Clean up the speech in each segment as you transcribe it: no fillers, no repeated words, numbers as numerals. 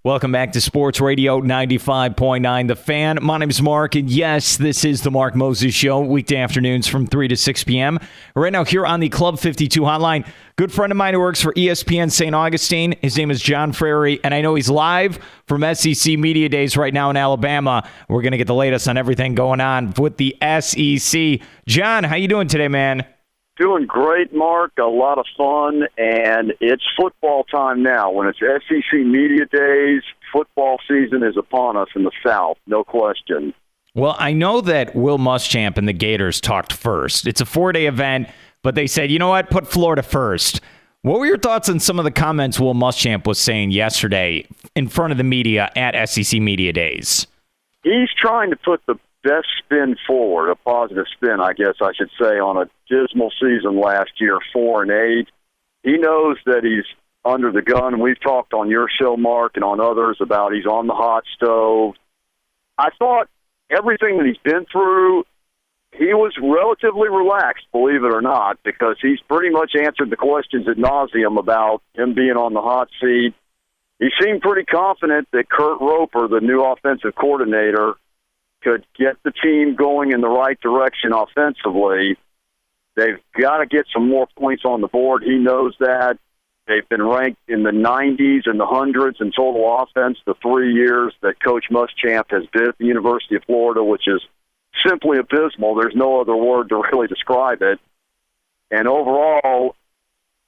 Welcome back to Sports Radio 95.9 The Fan. My name is Mark, and yes, this is the Mark Moses Show, weekday afternoons from 3 to 6 p.m. Right now here on the Club 52 hotline, good friend of mine who works for ESPN St. Augustine. His name is John Frary, and I know he's live from SEC Media Days right now in Alabama. We're going to get the latest on everything going on with the SEC. John, how you doing today, man? Doing great, Mark. A lot of fun, and it's football time now. When it's SEC Media Days, football season is upon us in the South, no question. Well, I know that Will Muschamp and the Gators talked first. It's a 4-day event, but they said, you know what, put Florida first. What were your thoughts on some of the comments Will Muschamp was saying yesterday in front of the media at SEC Media Days? He's trying to put the best spin forward, a positive spin, I guess I should say, on a dismal season last year, 4-8. He knows that he's under the gun. We've talked on your show, Mark, and on others about he's on the hot stove. I thought everything that he's been through, he was relatively relaxed, believe it or not, because he's pretty much answered the questions ad nauseum about him being on the hot seat. He seemed pretty confident that Kurt Roper, the new offensive coordinator, could get the team going in the right direction offensively. They've got to get some more points on the board. He knows that. They've been ranked in the 90s and the hundreds in total offense the 3 years that Coach Muschamp has been at the University of Florida, which is simply abysmal. There's no other word to really describe it. And overall,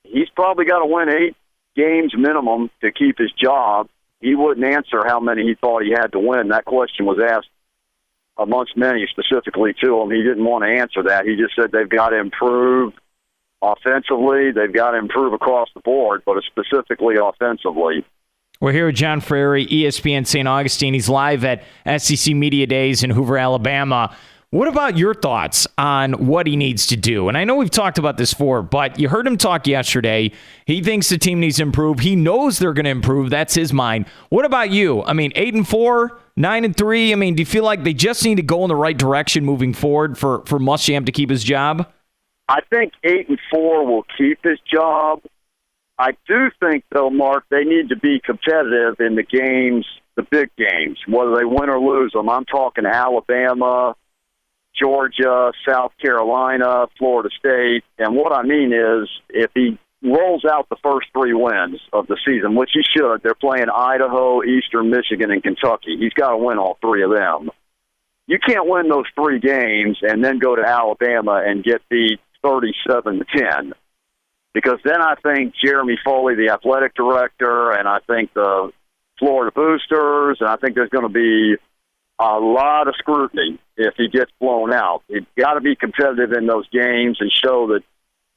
he's probably got to win 8 games minimum to keep his job. He wouldn't answer how many he thought he had to win. That question was asked amongst many specifically to him. He didn't want to answer that. He just said they've got to improve offensively. They've got to improve across the board, but specifically offensively. We're here with John Frary, ESPN St. Augustine. He's live at SEC Media Days in Hoover, Alabama. What about your thoughts on what he needs to do? And I know we've talked about this before, but you heard him talk yesterday. He thinks the team needs to improve. He knows they're going to improve. That's his mind. What about you? I mean, 8-4, 9-3. I mean, do you feel like they just need to go in the right direction moving forward for Muschamp to keep his job? I think 8-4 will keep his job. I do think, though, Mark, they need to be competitive in the games, the big games, whether they win or lose them. I'm talking Alabama, Georgia, South Carolina, Florida State. And what I mean is, if he rolls out the first 3 wins of the season, which he should, they're playing Idaho, Eastern Michigan, and Kentucky. He's got to win all 3 of them. You can't win those 3 games and then go to Alabama and get beat 37-10. Because then I think Jeremy Foley, the athletic director, and I think the Florida boosters, and I think there's going to be a lot of scrutiny if he gets blown out. He's got to be competitive in those games and show that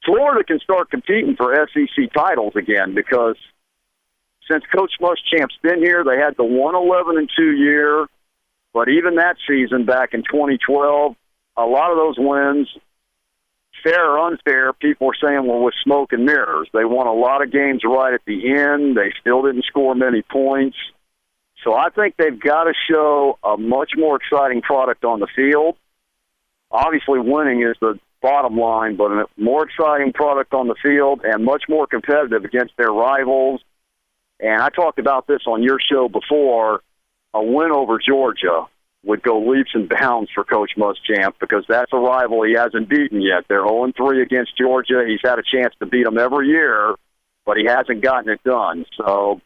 Florida can start competing for SEC titles again, because since Coach Muschamp's been here, they had the 1-11-2 year, but even that season back in 2012, a lot of those wins, fair or unfair, people were saying were with smoke and mirrors. They won a lot of games right at the end. They still didn't score many points. So I think they've got to show a much more exciting product on the field. Obviously, winning is the bottom line, but a more exciting product on the field and much more competitive against their rivals. And I talked about this on your show before. A win over Georgia would go leaps and bounds for Coach Muschamp, because that's a rival he hasn't beaten yet. They're 0-3 against Georgia. He's had a chance to beat them every year, but he hasn't gotten it done. So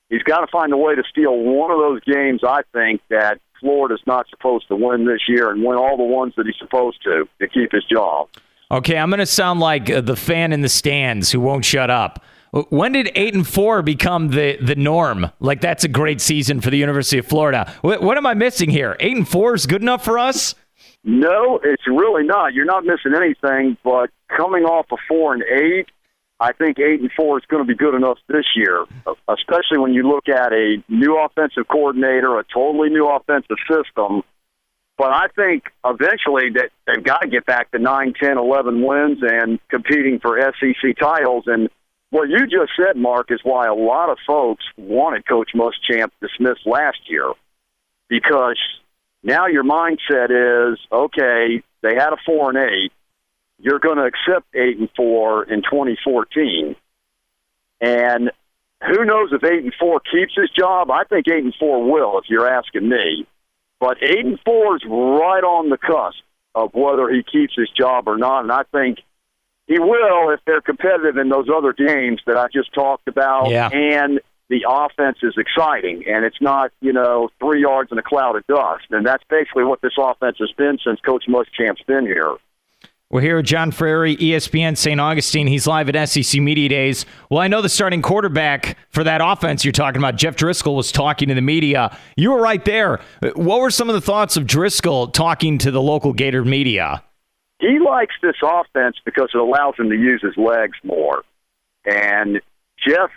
he's got to find a way to steal one of those games, I think, that Florida's not supposed to win this year, and win all the ones that he's supposed to keep his job. Okay, I'm going to sound like the fan in the stands who won't shut up. When did 8-4 become the norm? Like, that's a great season for the University of Florida. What am I missing here? 8-4 is good enough for us? No, it's really not. You're not missing anything, but coming off of 4-8, I think 8-4 is going to be good enough this year, especially when you look at a new offensive coordinator, a totally new offensive system. But I think eventually that they've got to get back to 9, 10, 11 wins and competing for SEC titles. And what you just said, Mark, is why a lot of folks wanted Coach Muschamp dismissed last year, because now your mindset is, okay, they had a 4-8. You're going to accept 8-4 in 2014. And who knows if 8-4 keeps his job? I think 8-4 will, if you're asking me. But 8-4 is right on the cusp of whether he keeps his job or not, and I think he will if they're competitive in those other games that I just talked about, and the offense is exciting, and it's not, 3 yards in a cloud of dust. And that's basically what this offense has been since Coach Muschamp's been here. We're here with John Frary, ESPN St. Augustine. He's live at SEC Media Days. Well, I know the starting quarterback for that offense you're talking about, Jeff Driscoll, was talking to the media. You were right there. What were some of the thoughts of Driscoll talking to the local Gator media? He likes this offense because it allows him to use his legs more. And Jeff,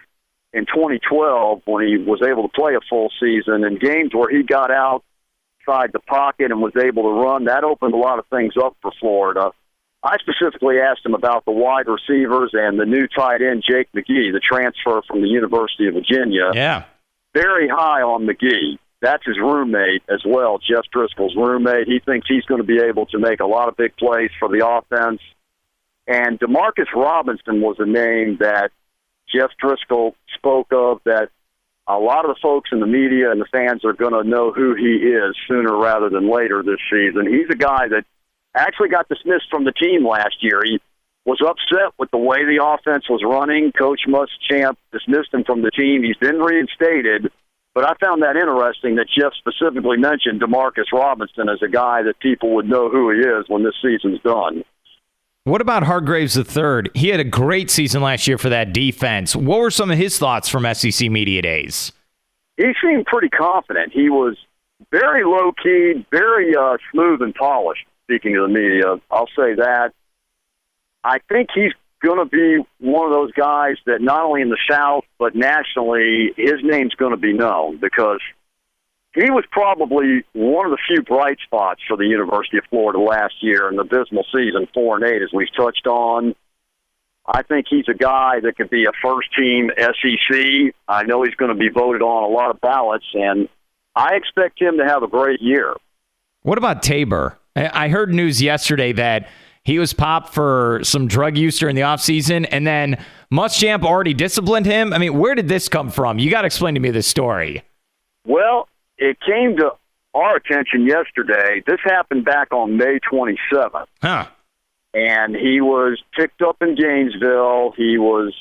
in 2012, when he was able to play a full season, in games where he got outside the pocket and was able to run, that opened a lot of things up for Florida. I specifically asked him about the wide receivers and the new tight end, Jake McGee, the transfer from the University of Virginia. Yeah. Very high on McGee. That's his roommate as well, Jeff Driscoll's roommate. He thinks he's going to be able to make a lot of big plays for the offense. And Demarcus Robinson was a name that Jeff Driscoll spoke of that a lot of the folks in the media and the fans are going to know who he is sooner rather than later this season. He's a guy that actually got dismissed from the team last year. He was upset with the way the offense was running. Coach Muschamp dismissed him from the team. He's been reinstated, but I found that interesting that Jeff specifically mentioned Demarcus Robinson as a guy that people would know who he is when this season's done. What about Hargraves III? He had a great season last year for that defense. What were some of his thoughts from SEC Media Days? He seemed pretty confident. He was very low-key, very smooth and polished, speaking of the media. I'll say that. I think he's going to be one of those guys that not only in the South, but nationally, his name's going to be known because he was probably one of the few bright spots for the University of Florida last year in the abysmal season, 4-8, as we've touched on. I think he's a guy that could be a first-team SEC. I know he's going to be voted on a lot of ballots, and I expect him to have a great year. What about Tabor? I heard news yesterday that he was popped for some drug use during the offseason, and then Muschamp already disciplined him. I mean, where did this come from? You got to explain to me this story. Well, it came to our attention yesterday. This happened back on May 27th. Huh. And he was picked up in Gainesville. He was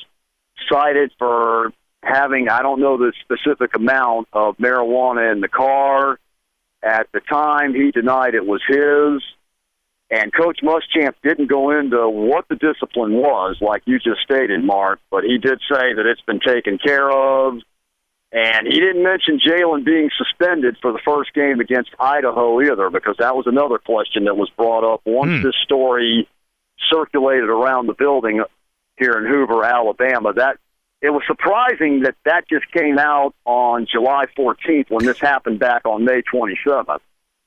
cited for having, I don't know the specific amount of marijuana in the car. At the time, he denied it was his. And Coach Muschamp didn't go into what the discipline was, like you just stated, Mark, but he did say that it's been taken care of. And he didn't mention Jalen being suspended for the first game against Idaho either, because that was another question that was brought up once this story circulated around the building here in Hoover, Alabama. That it was surprising that just came out on July 14th when this happened back on May 27th.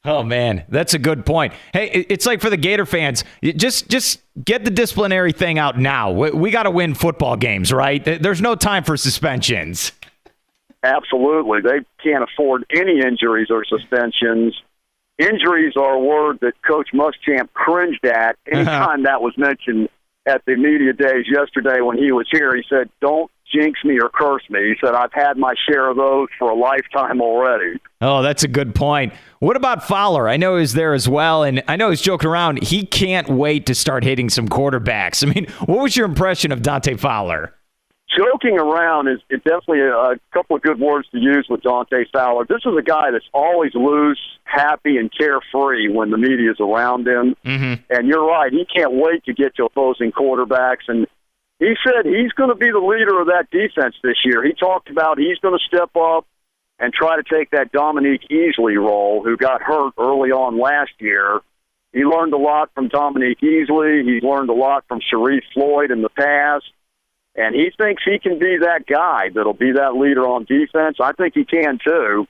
Oh, man, that's a good point. Hey, it's like for the Gator fans, just get the disciplinary thing out now. We got to win football games, right? There's no time for suspensions. Absolutely. They can't afford any injuries or suspensions. Injuries are a word that Coach Muschamp cringed at anytime that was mentioned at the media days yesterday when he was here. He said, "Don't jinx me or curse me." He said, "I've had my share of those for a lifetime already." Oh, that's a good point. What about Fowler? I know he's there as well, and I know he's joking around. He can't wait to start hitting some quarterbacks. I mean, what was your impression of Dante Fowler? Joking around is definitely a couple of good words to use with Dante Fowler. This is a guy that's always loose, happy, and carefree when the media's around him. Mm-hmm. And you're right, he can't wait to get to opposing quarterbacks. And he said he's going to be the leader of that defense this year. He talked about he's going to step up and try to take that Dominique Easley role, who got hurt early on last year. He learned a lot from Dominique Easley. He's learned a lot from Sharif Floyd in the past. And he thinks he can be that guy that'll be that leader on defense. I think he can, too.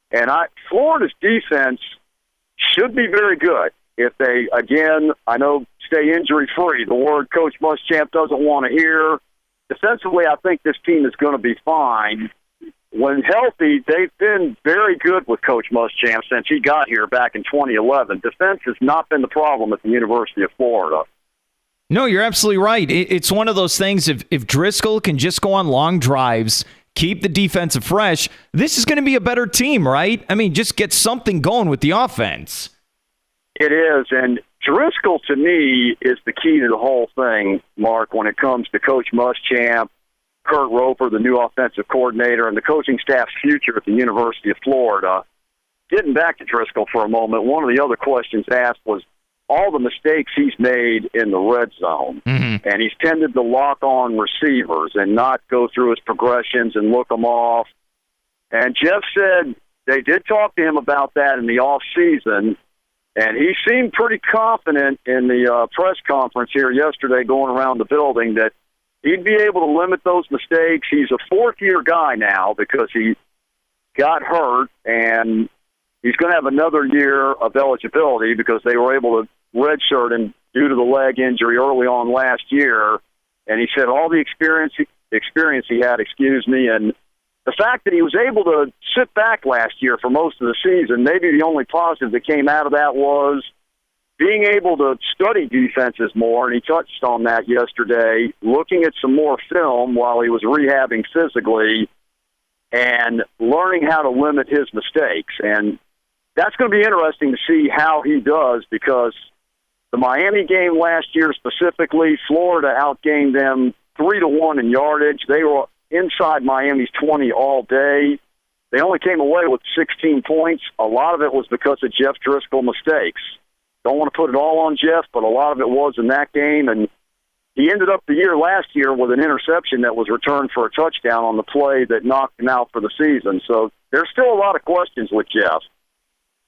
And Florida's defense should be very good if they, again, I know, stay injury-free, the word Coach Muschamp doesn't want to hear. Defensively, I think this team is going to be fine. When healthy, they've been very good with Coach Muschamp since he got here back in 2011. Defense has not been the problem at the University of Florida. No, you're absolutely right. It's one of those things, if Driscoll can just go on long drives, keep the defensive fresh, this is going to be a better team, right? I mean, just get something going with the offense. It is, and Driscoll, to me, is the key to the whole thing, Mark, when it comes to Coach Muschamp, Kurt Roper, the new offensive coordinator, and the coaching staff's future at the University of Florida. Getting back to Driscoll for a moment, one of the other questions asked was all the mistakes he's made in the red zone. And he's tended to lock on receivers and not go through his progressions and look them off. And Jeff said they did talk to him about that in the offseason, and he seemed pretty confident in the press conference here yesterday going around the building that he'd be able to limit those mistakes. He's a fourth-year guy now because he got hurt, and he's going to have another year of eligibility because they were able to redshirt him due to the leg injury early on last year. And he said all the experience he had, and the fact that he was able to sit back last year for most of the season, maybe the only positive that came out of that was being able to study defenses more, and he touched on that yesterday, looking at some more film while he was rehabbing physically and learning how to limit his mistakes. And that's going to be interesting to see how he does because the Miami game last year specifically, Florida outgained them 3-1 in yardage. They were inside Miami's 20 all day. They only came away with 16 points. A lot of it was because of Jeff Driscoll mistakes. Don't want to put it all on Jeff, but a lot of it was in that game. And he ended up the year last year with an interception that was returned for a touchdown on the play that knocked him out for the season. So there's still a lot of questions with Jeff.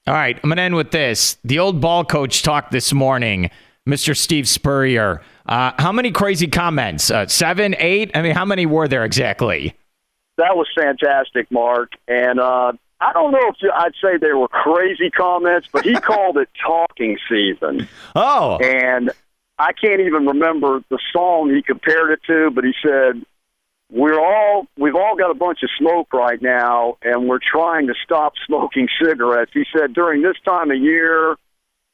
All right, I'm going to end with this. The old ball coach talked this morning, Mr. Steve Spurrier. How many crazy comments? 7, 8? I mean, how many were there exactly? That was fantastic, Mark. And I don't know if I'd say they were crazy comments, but he called it talking season. Oh. And I can't even remember the song he compared it to, but he said, we've all got a bunch of smoke right now, and we're trying to stop smoking cigarettes. He said during this time of year,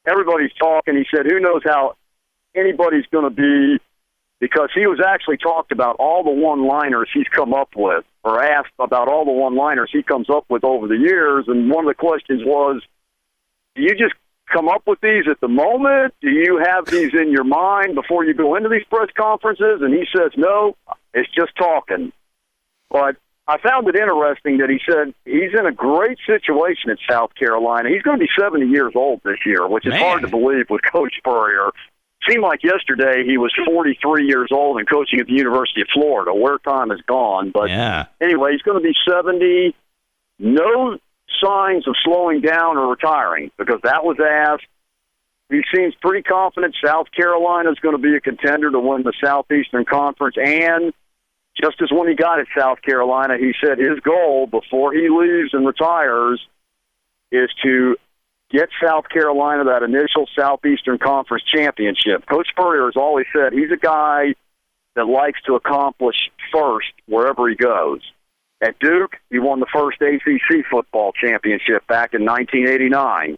everybody's talking. He said, who knows how anybody's going to be, because he was actually talked about all the one-liners he's come up with, or asked about all the one-liners he comes up with over the years. And one of the questions was, do you just come up with these at the moment? Do you have these in your mind before you go into these press conferences? And he says, no, it's just talking. But I found it interesting that he said he's in a great situation at South Carolina. He's going to be 70 years old this year, which is hard to believe with Coach Spurrier. Seemed like yesterday he was 43 years old and coaching at the University of Florida, where time has gone. But anyway, he's going to be 70. No signs of slowing down or retiring, because that was asked. He seems pretty confident South Carolina is going to be a contender to win the Southeastern Conference. And just as when he got at South Carolina, he said his goal before he leaves and retires is to get South Carolina that initial Southeastern Conference championship. Coach Spurrier has always said he's a guy that likes to accomplish first wherever he goes. At Duke, he won the first ACC football championship back in 1989.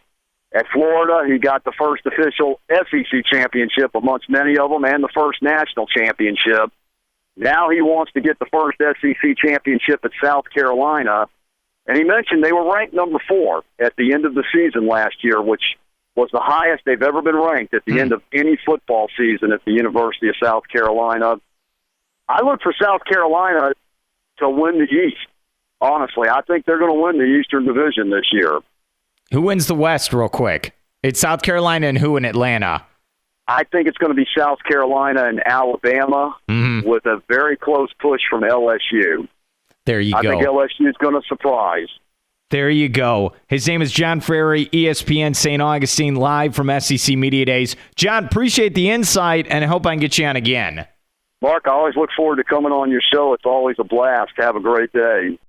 At Florida, he got the first official SEC championship amongst many of them and the first national championship. Now he wants to get the first SEC championship at South Carolina. And he mentioned they were ranked number 4 at the end of the season last year, which was the highest they've ever been ranked at the end of any football season at the University of South Carolina. I look for South Carolina to win the East. Honestly, I think they're going to win the Eastern Division this year. Who wins the West real quick? It's South Carolina and who in Atlanta? I think it's going to be South Carolina and Alabama with a very close push from LSU. There you go. I think LSU is going to surprise. There you go. His name is John Frary, ESPN St. Augustine, live from SEC Media Days. John, appreciate the insight, and I hope I can get you on again. Mark, I always look forward to coming on your show. It's always a blast. Have a great day.